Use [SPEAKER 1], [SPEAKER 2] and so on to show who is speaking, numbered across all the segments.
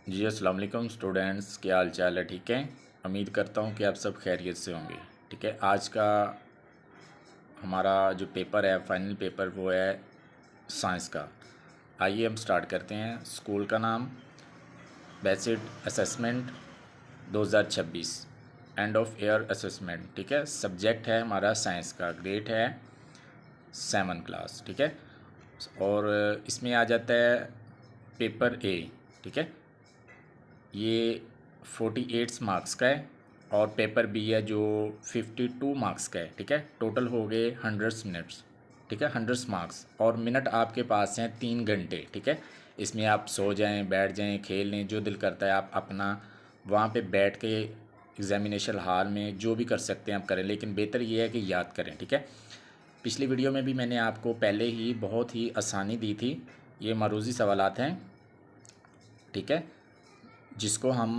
[SPEAKER 1] जी अस्सलाम वालेकुम स्टूडेंट्स, क्या हाल चाल है? ठीक है, उम्मीद करता हूँ कि आप सब खैरियत से होंगे। ठीक है, आज का हमारा जो पेपर है, फाइनल पेपर, वो है साइंस का। आइए हम स्टार्ट करते हैं। स्कूल का नाम basic assessment 2026, end of year assessment. ठीक है, सब्जेक्ट है हमारा साइंस का, ग्रेड है 7 क्लास। ठीक है, और इसमें आ जाता है पेपर ए। ठीक है, ये 48 मार्क्स का है, और पेपर बी है जो 52 मार्क्स का है। ठीक है, टोटल हो गए 100 मिनट्स। ठीक है, 100 मार्क्स, और मिनट आपके पास हैं 3 घंटे। ठीक है, इसमें आप सो जाएं, बैठ जाएं, खेल लें, जो दिल करता है आप अपना वहाँ पे बैठ के एग्जामिनेशन हॉल में जो भी कर सकते हैं आप करें, लेकिन बेहतर ये है कि याद करें। ठीक है, पिछली वीडियो में भी मैंने आपको पहले ही बहुत ही आसानी दी थी। ये मरूज़ी सवालात हैं। ठीक है, जिसको हम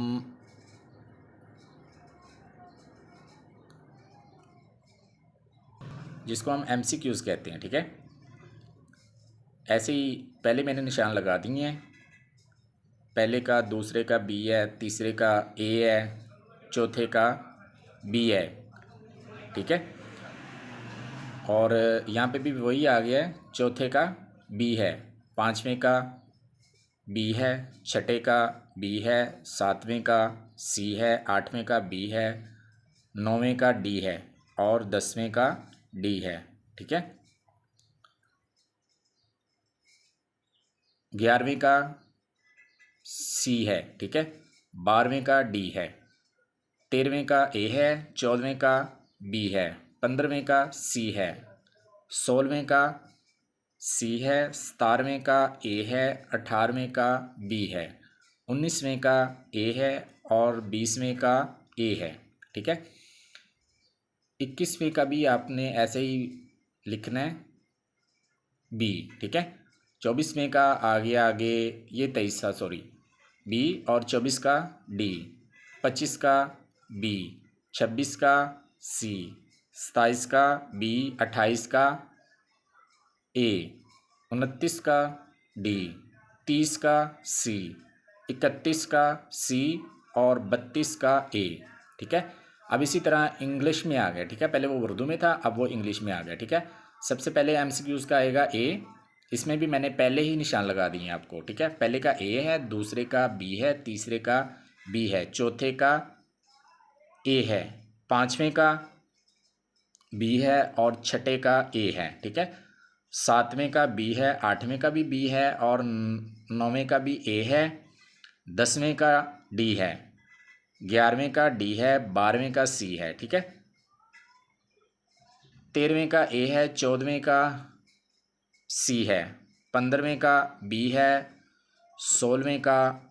[SPEAKER 1] MCQs कहते हैं। ठीक है, ऐसे ही पहले मैंने निशान लगा दिए हैं। पहले का, दूसरे का बी है, तीसरे का ए है, चौथे का बी है। ठीक है, और यहाँ पे भी वही आ गया है, चौथे का बी है, पाँचवें का बी है, छठे का बी है, सातवें का सी है, आठवें का बी है, नौवें का डी है, और 10वें का डी है। ठीक है, 11वें का सी है। ठीक है, 12वें का डी है, 13वें का ए है, 14वें का बी है, 15वें का सी है, 16वें का सी है, 17वें का ए है, 18वें का बी है, 19वें का ए है, और 20वें का ए है। ठीक है, 21वें का भी आपने ऐसे ही लिखना है, बी। ठीक है, 24वें का आगे ये 23 का, सॉरी, बी, और 24 का डी, 25 का बी, 26 का सी, 27 का बी, 28 का ए, 29 का डी, 30 का सी, 31 का सी, और 32 का ए। ठीक है, अब इसी तरह इंग्लिश में आ गया। ठीक है, पहले वो उर्दू में था, अब वो इंग्लिश में आ गया। ठीक है, सबसे पहले MCQs का आएगा ए। इसमें भी मैंने पहले ही निशान लगा दिए हैं आपको। ठीक है, पहले का ए है, दूसरे का बी है, तीसरे का बी है, चौथे का ए है, पाँचवें का बी है, और छठे का ए है। ठीक है, सातवें का बी है, आठवें का भी बी है, और नौवें का भी ए है, 10वें का डी है, 11वें का डी है, 12वें का सी है। ठीक है, 13वें का ए है, 14वें का सी है, 15वें का बी है, 16वें का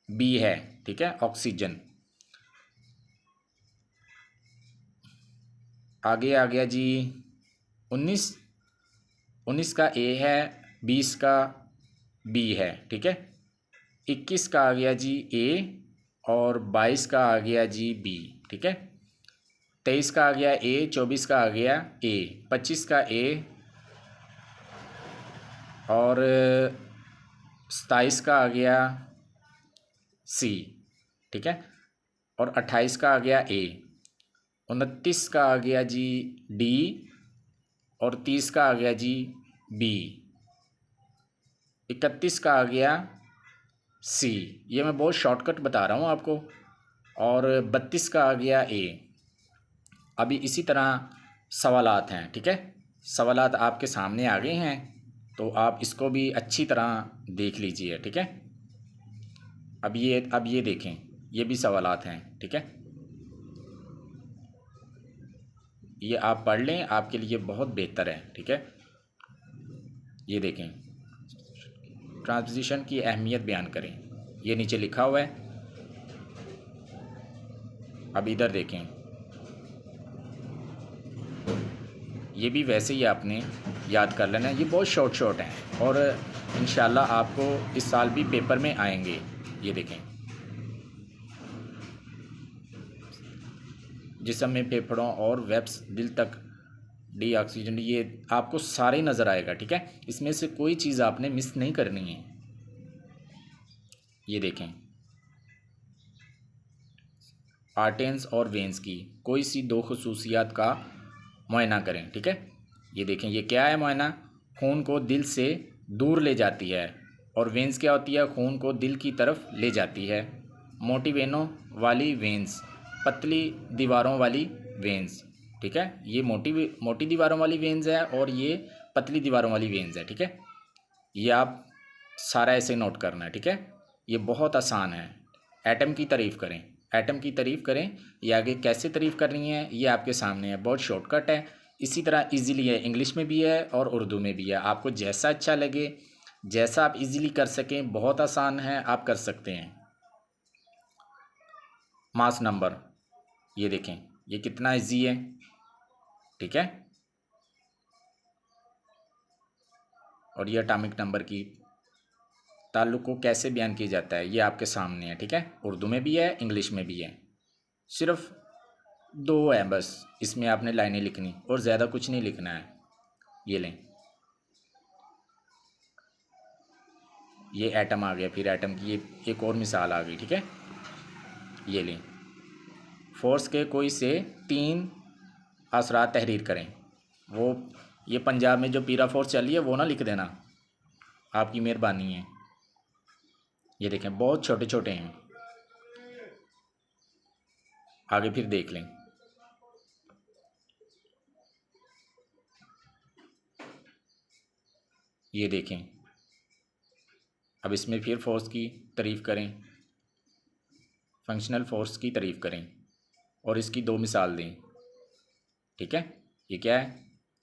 [SPEAKER 1] बी है। ठीक है, ऑक्सीजन। आगे आ गया जी 19 का ए है, 20 का बी है। ठीक है, 21 का आ गया जी ए, और 22 का आ गया जी बी। ठीक है, 23 का आ गया ए, 24 का आ गया ए, 25 का ए, और 27 का आ गया सी। ठीक है, और 28 का आ गया ए, 29 का आ गया जी डी, और 30 का आ गया जी बी, 31 का आ गया सी। ये मैं बहुत शॉर्टकट बता रहा हूँ आपको, और 32 का आ गया ए। अभी इसी तरह सवालात हैं। ठीक है, सवालात आपके सामने आ गए हैं, तो आप इसको भी अच्छी तरह देख लीजिए। ठीक है, अब ये देखें, ये भी सवालात हैं। ठीक है, ये आप पढ़ लें, आपके लिए बहुत बेहतर है। ठीक है, ये देखें, ट्रांसपोजिशन की अहमियत बयान करें, ये नीचे लिखा हुआ है। अब इधर देखें, ये भी वैसे ही आपने याद कर लेना है। ये बहुत शॉर्ट हैं, और इंशाल्लाह आपको इस साल भी पेपर में आएंगे। ये देखें, जिस्म में, फेफड़ों और वेब्स, दिल तक, डी ऑक्सीजन, ये आपको सारे नज़र आएगा। ठीक है, इसमें से कोई चीज़ आपने मिस नहीं करनी है। ये देखें, आर्टेंस और वेंस की कोई सी दो खसूसियात का मुआयना करें। ठीक है, ये देखें, ये क्या है मुआयना, खून को दिल से दूर ले जाती है, और वेंस क्या होती है, खून को दिल की तरफ ले जाती है। मोटी वेनों वाली वेंस, पतली दीवारों वाली वेंस। ठीक है, ये मोटी दीवारों वाली वेंस है और ये पतली दीवारों वाली वेंस है। ठीक है, ये आप सारा ऐसे नोट करना है। ठीक है, ये बहुत आसान है। एटम की तारीफ़ करें, एटम की तारीफ़ करें, ये आगे कैसे तारीफ़ करनी है ये आपके सामने है, बहुत शॉर्टकट है। इसी तरह इजीली है, इंग्लिश में भी है और उर्दू में भी है, आपको जैसा अच्छा लगे, जैसा आप इजीली कर सकें, बहुत आसान है, आप कर सकते हैं। मास नंबर, ये देखें, ये कितना इजी है। ठीक है, और ये एटॉमिक नंबर की ताल्लुक़ को कैसे बयान किया जाता है ये आपके सामने है। ठीक है, उर्दू में भी है, इंग्लिश में भी है, सिर्फ दो है बस, इसमें आपने लाइनें लिखनी और ज़्यादा कुछ नहीं लिखना है। ये लें, ये एटम आ गया, फिर एटम की ये एक और मिसाल आ गई। ठीक है, ये लें, फोर्स के कोई से 3 असरात तहरीर करें। वो ये पंजाब में जो पीरा फोर्स चली है वो ना लिख देना, आपकी मेहरबानी है। ये देखें, बहुत छोटे छोटे हैं, आगे फिर देख लें। ये देखें, अब इसमें फिर फोर्स की तारीफ़ करें, फंक्शनल फोर्स की तारीफ़ करें और इसकी 2 मिसाल दें। ठीक है, ये क्या है,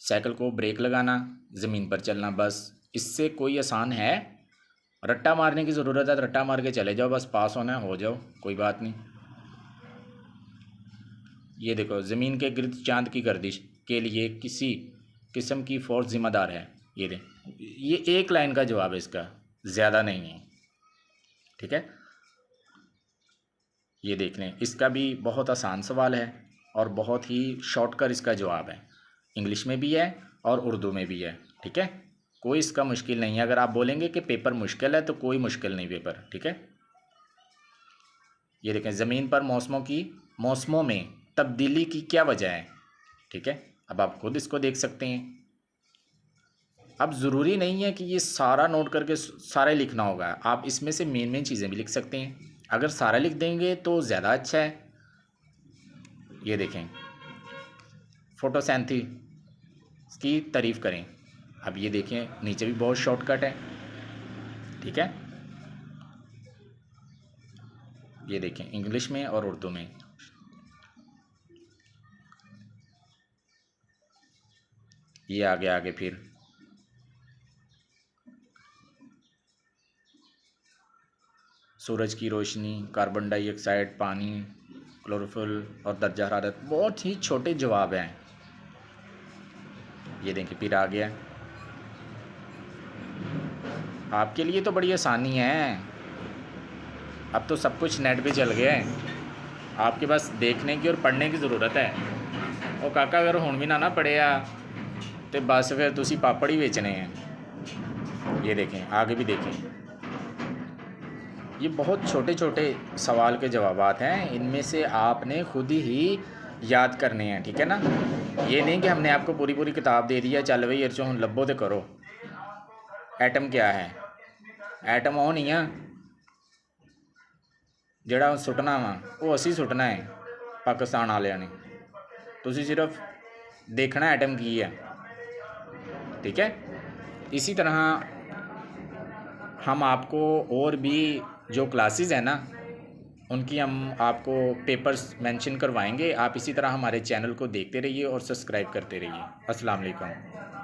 [SPEAKER 1] साइकिल को ब्रेक लगाना, ज़मीन पर चलना, बस इससे कोई आसान है। रट्टा मारने की ज़रूरत है तो रट्टा मार के चले जाओ, बस पास होना है, हो जाओ, कोई बात नहीं। ये देखो, ज़मीन के गिर्द चांद की गर्दिश के लिए किसी किस्म की फोर्स ज़िम्मेदार है। ये दें, ये एक लाइन का जवाब है इसका, ज़्यादा नहीं है। ठीक है, ये देख लें, इसका भी बहुत आसान सवाल है और बहुत ही शॉर्टकट इसका जवाब है, इंग्लिश में भी है और उर्दू में भी है। ठीक है, कोई इसका मुश्किल नहीं है। अगर आप बोलेंगे कि पेपर मुश्किल है तो कोई मुश्किल नहीं पेपर। ठीक है, ये देखें, ज़मीन पर मौसमों में तब्दीली की क्या वजह है। ठीक है, अब आप खुद इसको देख सकते हैं। अब ज़रूरी नहीं है कि ये सारा नोट करके सारा लिखना होगा, आप इसमें से मेन चीज़ें भी लिख सकते हैं। अगर सारा लिख देंगे तो ज़्यादा अच्छा है। ये देखें, फोटोसिंथेसिस की तारीफ़ करें। अब ये देखें, नीचे भी बहुत शॉर्टकट है। ठीक है, ये देखें, इंग्लिश में और उर्दू में। ये आगे फिर सूरज की रोशनी, कार्बन डाइऑक्साइड, पानी, क्लोरोफिल और दर्जा हरारत, बहुत ही छोटे जवाब हैं। ये देखिए, फिर आ गया, आपके लिए तो बड़ी आसानी है, अब तो सब कुछ नेट पे चल गया है, आपके बस देखने की और पढ़ने की ज़रूरत है। और काका अगर हुण भी ना पढ़िया तो बस फिर तुसी पापड़ ही बेचने हैं। ये देखें, आगे भी देखें, ये बहुत छोटे छोटे सवाल के जवाबात हैं, इनमें से आपने खुद ही याद करने हैं। ठीक है ना, ये नहीं कि हमने आपको पूरी किताब दे दी है, चल भाई इर चों हुण लभो तो करो। एटम क्या है, एटम वो नहीं है ਜਿਹੜਾ ਸੁੱਟਣਾ ਵਾ ਉਹ ਅਸੀਂ ਸੁੱਟਣਾ है पाकिस्तान वालियां ने, तुसी सिर्फ देखना एटम की है। ठीक है, इसी तरह हम आपको और भी जो क्लासेस हैं ना उनकी हम आपको पेपर्स मेंशन करवाएंगे। आप इसी तरह हमारे चैनल को देखते रहिए और सब्सक्राइब करते रहिए। अस्सलाम वालेकुम।